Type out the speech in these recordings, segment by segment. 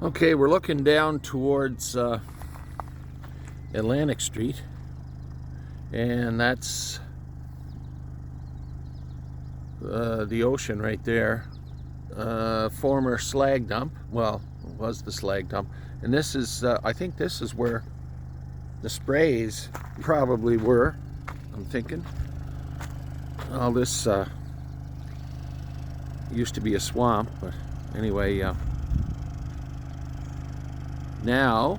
Okay, we're looking down towards Atlantic Street, and that's the ocean right there. Former slag dump. Well, it was the slag dump. And this is, I think this is where the sprays probably were, I'm thinking. All this used to be a swamp, but anyway, now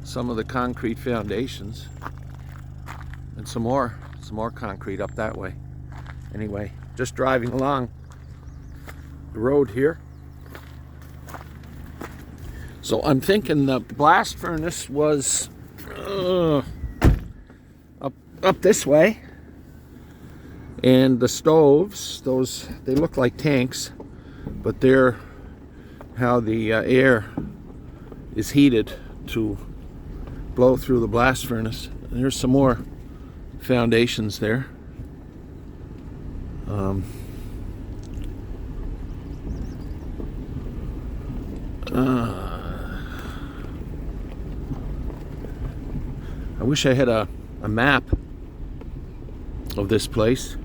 some of the concrete foundations and some more concrete up that way. Anyway, just driving along the road here. So I'm thinking the blast furnace was up this way, and the stoves, those, they look like tanks, but they're how the air is heated to blow through the blast furnace. And there's some more foundations there. I wish I had a map of this place.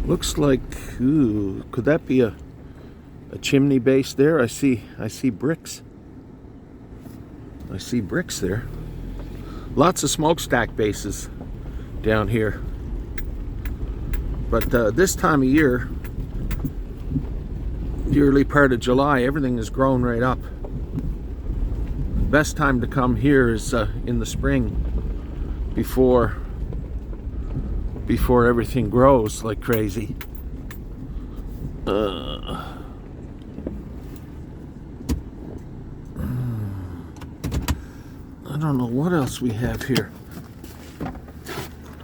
Looks like, ooh, could that be a chimney base there? I see bricks. I see bricks there. Lots of smokestack bases down here. But this time of year, the early part of July, everything is grown right up. Best time to come here is in the spring, before everything grows like crazy. I don't know what else we have here.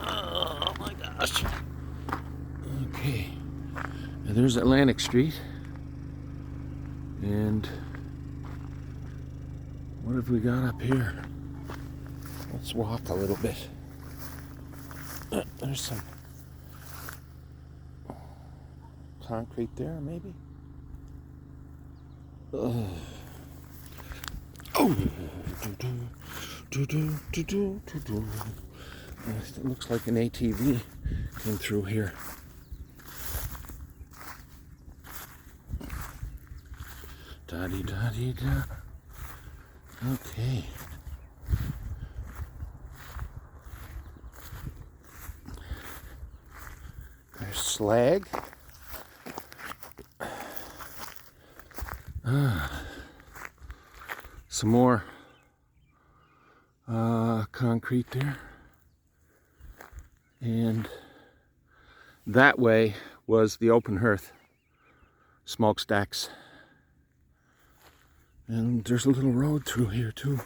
Oh my gosh. Okay. And there's Atlantic Street. And what have we got up here? Let's walk a little bit. There's some concrete there, maybe? Oh. It looks like an ATV came through here. Da-dee-da-dee-da. Okay. There's slag. Some more concrete there. And that way was the open hearth smokestacks. And there's a little road through here too.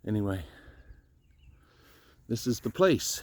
Anyway, this is the place.